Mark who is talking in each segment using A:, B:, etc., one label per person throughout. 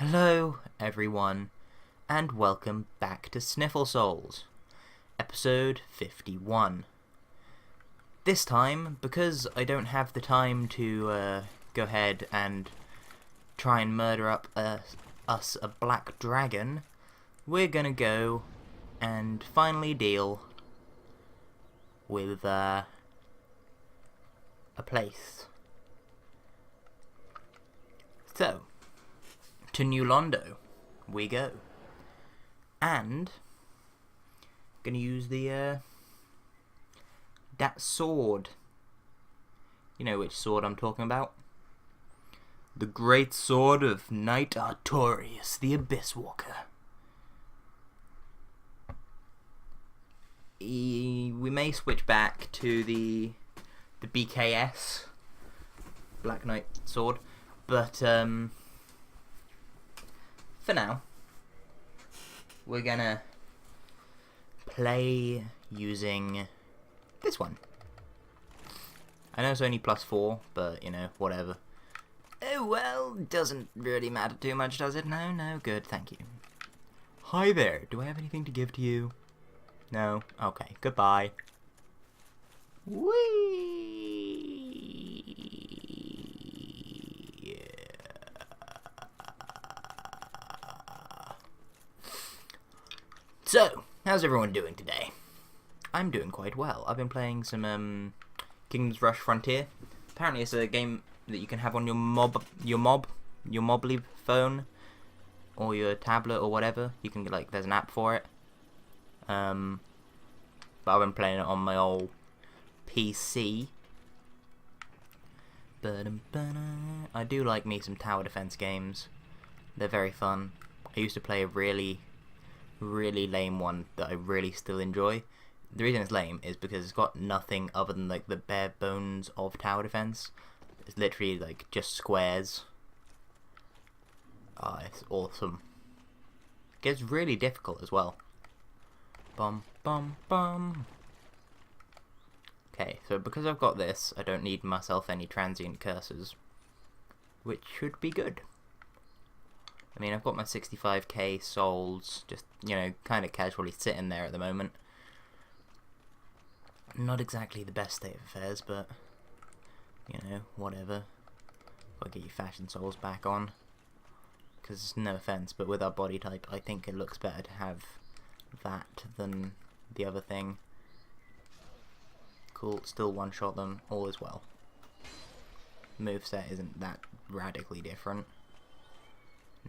A: Hello, everyone, and welcome back to Sniffle Souls, episode 51. This time, because I don't have the time to go ahead and try and murder up us a black dragon, we're gonna go and finally deal with a place. So, to New Londo we go, and gonna use the that sword. You know which sword I'm talking about? The great sword of Knight Artorias, the Abyss Walker. We may switch back to the BKS Black Knight sword, but for now, we're gonna play using this one. I know it's only +4, but, you know, whatever. Oh, well, doesn't really matter too much, does it? No, good, thank you. Hi there, do I have anything to give to you? No? Okay, goodbye. Whee! So, how's everyone doing today? I'm doing quite well. I've been playing some Kingdom's Rush Frontier. Apparently it's a game that you can have on your mobly phone or your tablet or whatever. You can there's an app for it. But I've been playing it on my old PC. I do like me some tower defense games. They're very fun. I used to play a really lame one that I really still enjoy. The reason it's lame is because it's got nothing other than the bare bones of tower defense. It's literally just squares. It's awesome. It gets really difficult as well. Bum bum bum. Okay, so because I've got this, I don't need myself any transient curses, which should be good. I mean, I've got my 65k souls, just, you know, kind of casually sitting there at the moment. Not exactly the best state of affairs, but, you know, whatever. I'll get your fashion souls back on. Because, no offense, but with our body type, I think it looks better to have that than the other thing. Cool, still one-shot them, all is well. Moveset isn't that radically different.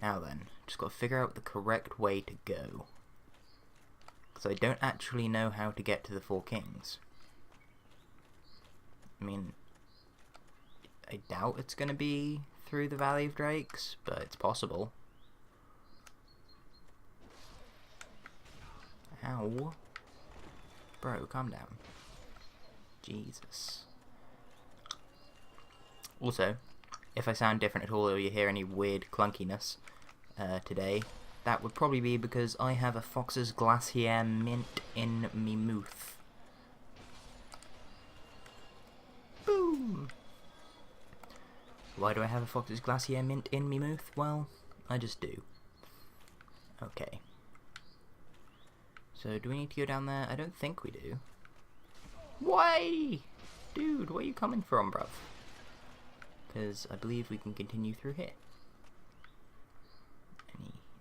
A: Now then, just got to figure out the correct way to go. Because I don't actually know how to get to the Four Kings. I mean, I doubt it's going to be through the Valley of Drakes, but it's possible. Ow. Bro, calm down. Jesus. Also, if I sound different at all or you hear any weird clunkiness today, that would probably be because I have a Fox's Glacier Mint in me mouth. Boom! Why do I have a Fox's Glacier Mint in me mouth? Well, I just do. Okay. So, do we need to go down there? I don't think we do. Why? Dude, where are you coming from, bruv? Because I believe we can continue through here.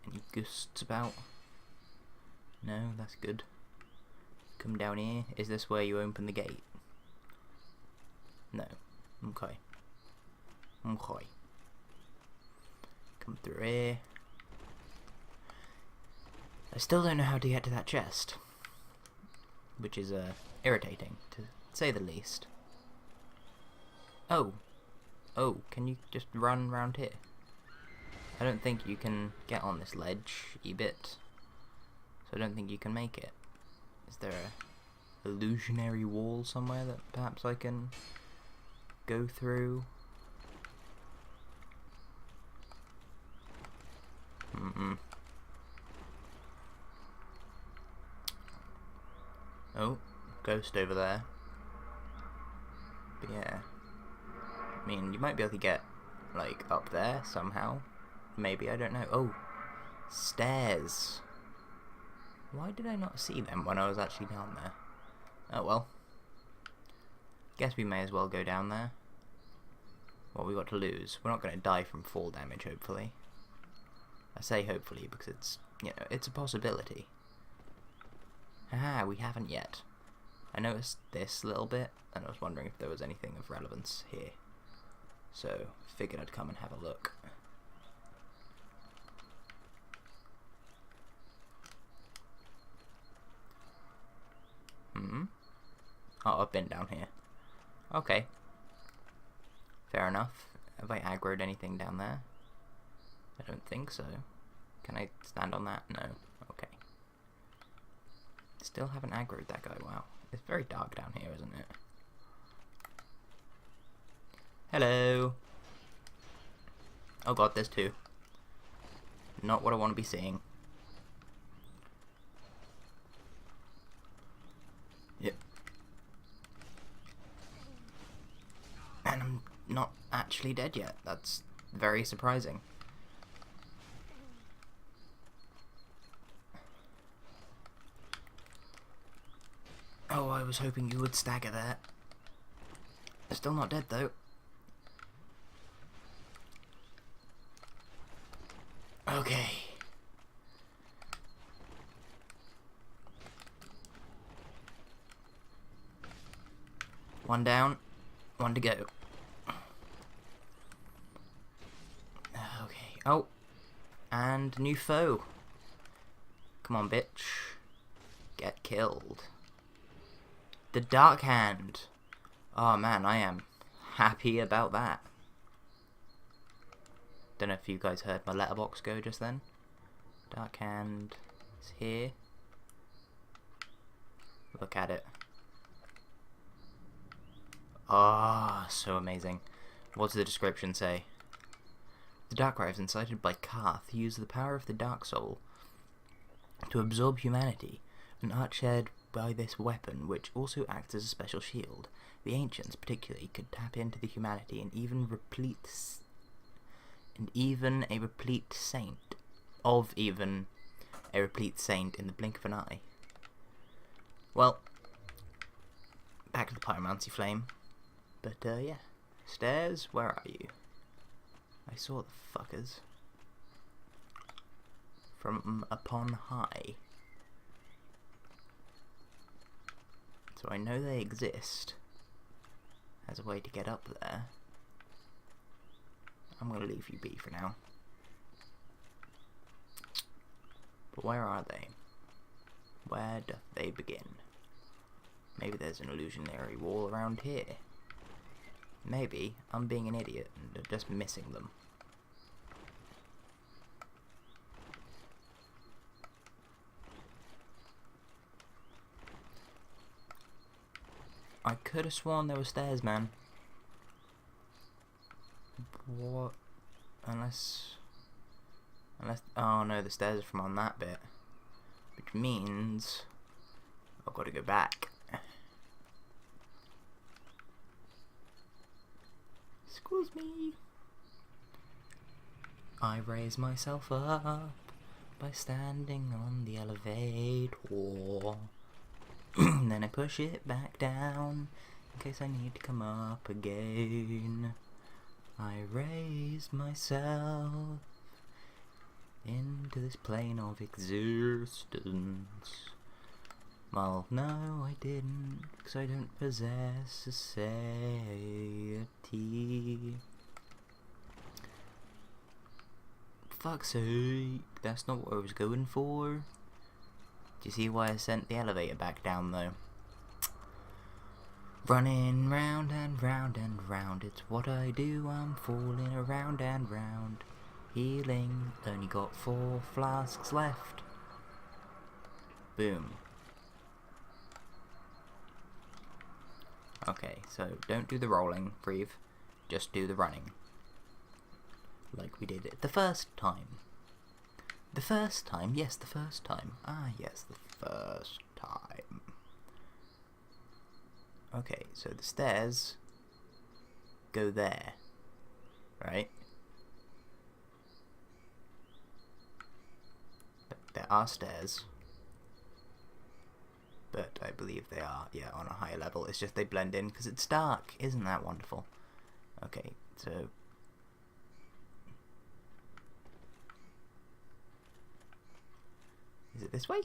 A: Any ghosts about? No, that's good. Come down here. Is this where you open the gate? No. Okay. Okay. Come through here. I still don't know how to get to that chest, which is irritating, to say the least. Oh, can you just run around here? I don't think you can get on this ledge, E-bit, so I don't think you can make it. Is there a illusionary wall somewhere that perhaps I can go through? Oh, ghost over there. But yeah, I mean, you might be able to get, up there somehow. Maybe, I don't know. Oh, stairs. Why did I not see them when I was actually down there? Oh well. Guess we may as well go down there. What we got to lose? We're not going to die from fall damage, hopefully. I say hopefully because it's, you know, it's a possibility. Haha, we haven't yet. I noticed this little bit, and I was wondering if there was anything of relevance here. So, figured I'd come and have a look. Oh, I've been down here. Okay. Fair enough. Have I aggroed anything down there? I don't think so. Can I stand on that? No. Okay. Still haven't aggroed that guy. Wow. It's very dark down here, isn't it? Hello. Oh god, there's two. Not what I want to be seeing. Yep. And I'm not actually dead yet. That's very surprising. Oh, I was hoping you would stagger there. Still not dead though. Okay. One down, one to go. Okay. Oh, and new foe. Come on, bitch. Get killed. The Dark Hand. Oh man, I am happy about that. Don't know if you guys heard my letterbox go just then. Dark Hand is here. Look at it. Ah, oh, so amazing. What does the description say? The Darkrives, incited by Karth, use the power of the Dark Soul to absorb humanity, an art shared by this weapon, which also acts as a special shield. The Ancients, particularly, could tap into the humanity and even a replete saint in the blink of an eye. Well, back to the Pyromancy Flame. But, yeah. Stairs, where are you? I saw the fuckers. From upon high. So I know they exist. As a way to get up there. I'm going to leave you be for now. But where are they? Where doth they begin? Maybe there's an illusionary wall around here. Maybe I'm being an idiot and just missing them. I could have sworn there were stairs, man. What? Unless... Oh no, the stairs are from on that bit. Which means... I've got to go back. Excuse me. I raise myself up by standing on the elevator. Then I push it back down in case I need to come up again. I raise myself into this plane of existence. Well, no, I didn't, because I don't possess a satiety. Fuck's sake, that's not what I was going for. Do you see why I sent the elevator back down, though? Running round and round and round, it's what I do, I'm falling around and round. Healing, only got 4 flasks left. Boom. Okay, so don't do the rolling, Reeve. Just do the running. Like we did it the first time. The first time? Yes, the first time. Ah, yes, the first time. Okay, so the stairs go there. Right? there are stairs. But I believe they are, yeah, on a higher level. It's just they blend in because it's dark. Isn't that wonderful? Okay, so... Is it this way?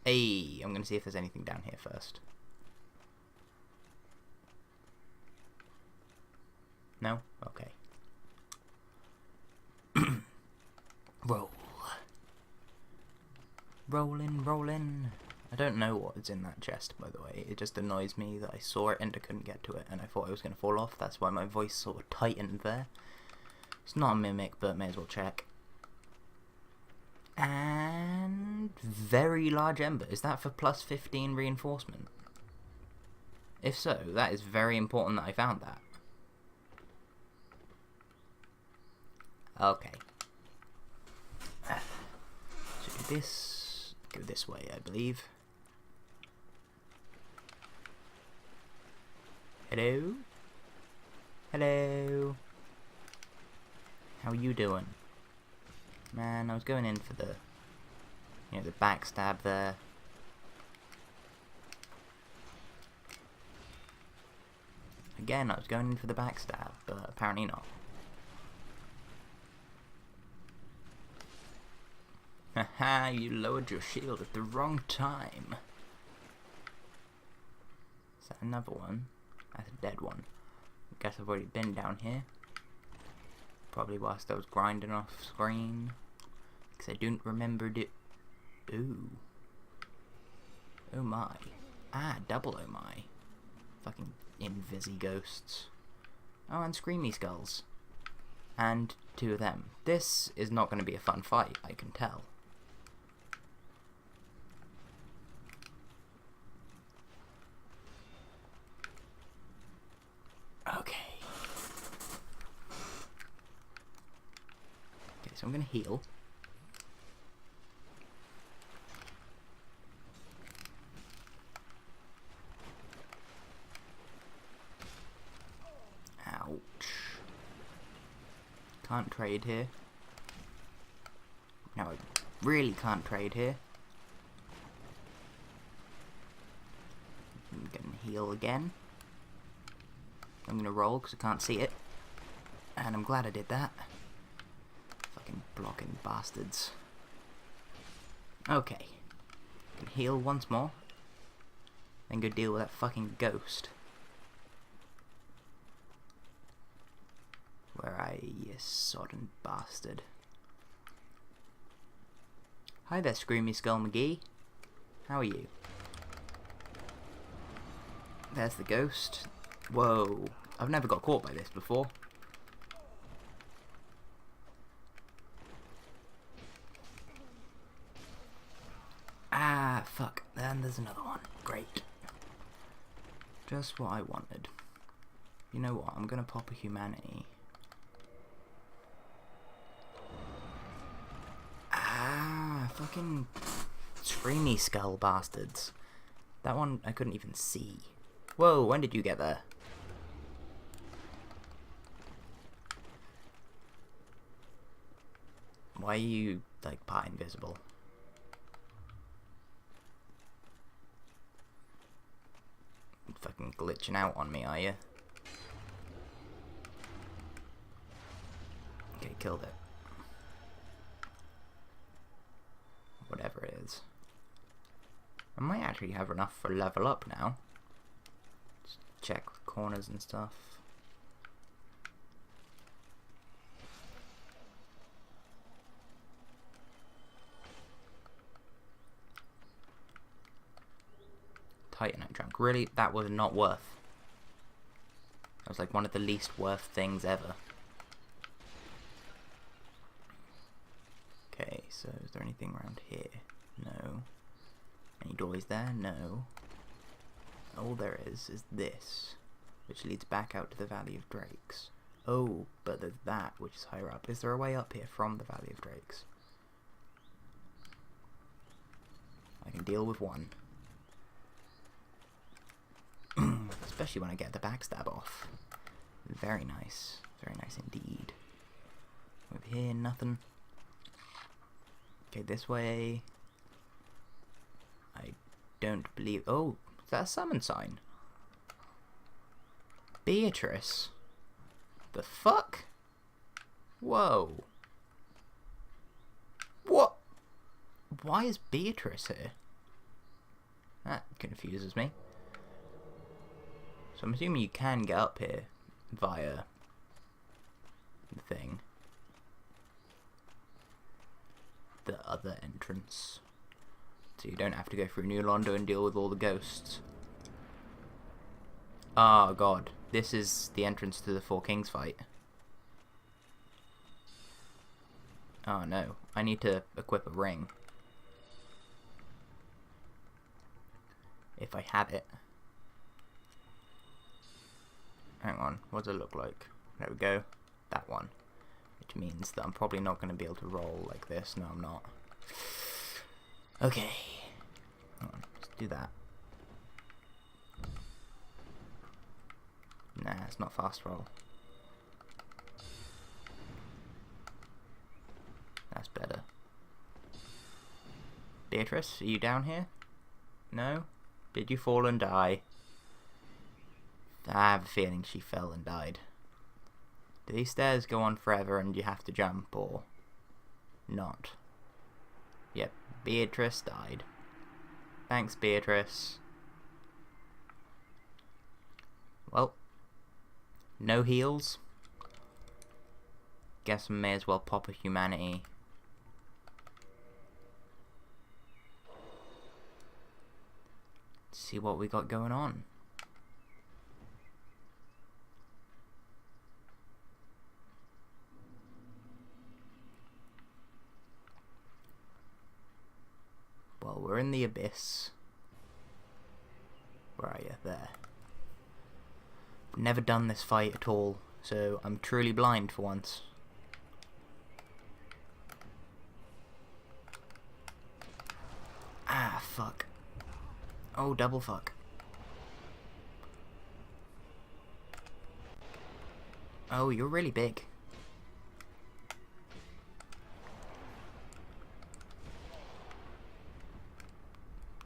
A: Hey, I'm going to see if there's anything down here first. No? Okay. Roll. Rollin', rollin'. I don't know what's in that chest, by the way. It just annoys me that I saw it and I couldn't get to it, and I thought I was going to fall off. That's why my voice sort of tightened there. It's not a mimic, but may as well check. And... very large ember. Is that for plus 15 reinforcement? If so, that is very important that I found that. Okay. So this... go this way, I believe. Hello? Hello? How you doing? Man, I was going in for the... you know, the backstab there. Again, I was going in for the backstab, but apparently not. Haha, you lowered your shield at the wrong time. Is that another one? That's a dead one. I guess I've already been down here. Probably whilst I was grinding off screen. Because I don't remember it. Ooh. Oh my. Ah, double oh my. Fucking Invisi Ghosts. Oh, and Screamy Skulls. And 2 of them. This is not going to be a fun fight, I can tell. Okay. Okay, so I'm going to heal. Ouch. Can't trade here. No, I really can't trade here. I'm going to heal again. I'm going to roll because I can't see it. And I'm glad I did that. Fucking blocking bastards. Okay. Can heal once more. Then go deal with that fucking ghost. Where are you, you sodden bastard? Hi there, Screamy Skull McGee. How are you? There's the ghost. Whoa. I've never got caught by this before. Ah, fuck. Then there's another one. Great. Just what I wanted. You know what? I'm gonna pop a humanity. Ah, fucking Screamy Skull bastards. That one I couldn't even see. Whoa, when did you get there? Why are you, like, part invisible? Fucking glitching out on me, are you? Okay, killed it. Whatever it is. I might actually have enough for level up now. Just check corners and stuff. Titanite trunk. Really? That was not worth. That was like one of the least worth things ever. Okay, so is there anything around here? No. Any doors there? No. All there is this, which leads back out to the Valley of Drakes. Oh, but there's that, which is higher up. Is there a way up here from the Valley of Drakes? I can deal with one. Especially when I get the backstab off. Very nice. Very nice indeed. Over here, nothing. Okay, this way. I don't believe... Oh, is that a summon sign? Beatrice. The fuck? Whoa. What? Why is Beatrice here? That confuses me. So I'm assuming you can get up here via the thing. The other entrance. So you don't have to go through New Londo and deal with all the ghosts. Oh god, this is the entrance to the Four Kings fight. Oh no, I need to equip a ring. If I have it. Hang on, what does it look like? There we go, that one. Which means that I'm probably not going to be able to roll like this. No, I'm not. Okay. Hang on, let's do that. Nah, it's not fast roll. That's better. Beatrice, are you down here? No? Did you fall and die? I have a feeling she fell and died. Do these stairs go on forever and you have to jump, or not? Yep, Beatrice died. Thanks, Beatrice. Well, no heals. Guess I may as well pop a humanity. See what we got going on. Well, we're in the abyss. Where are you? There. Never done this fight at all, so I'm truly blind for once. Ah, fuck. Oh, double fuck. Oh, you're really big.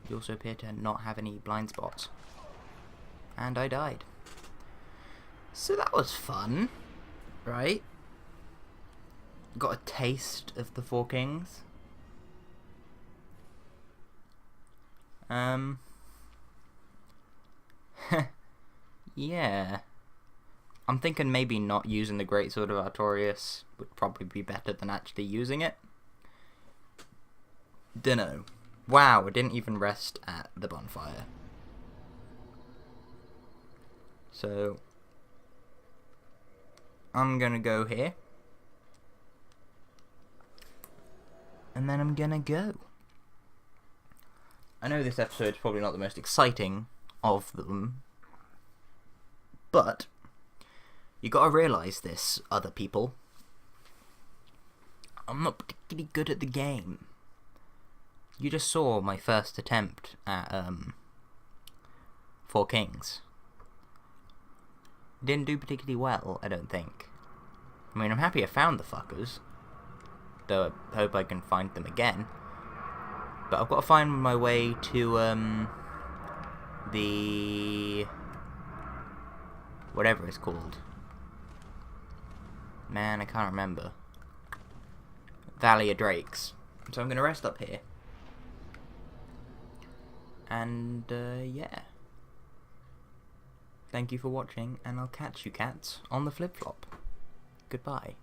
A: You also appear to not have any blind spots. And I died. So that was fun, right? Got a taste of the Four Kings. Yeah. I'm thinking maybe not using the Greatsword of Artorias would probably be better than actually using it. Dunno. Wow, I didn't even rest at the bonfire. So, I'm gonna go here. And then I'm gonna go. I know this episode's probably not the most exciting of them, but you gotta realise this, other people. I'm not particularly good at the game. You just saw my first attempt at Four Kings. Didn't do particularly well, I don't think. I mean, I'm happy I found the fuckers, though I hope I can find them again. But I've got to find my way to the whatever it's called. Man, I can't remember. Valley of Drakes. So I'm gonna rest up here. And yeah. Thank you for watching, and I'll catch you cats on the flip-flop. Goodbye.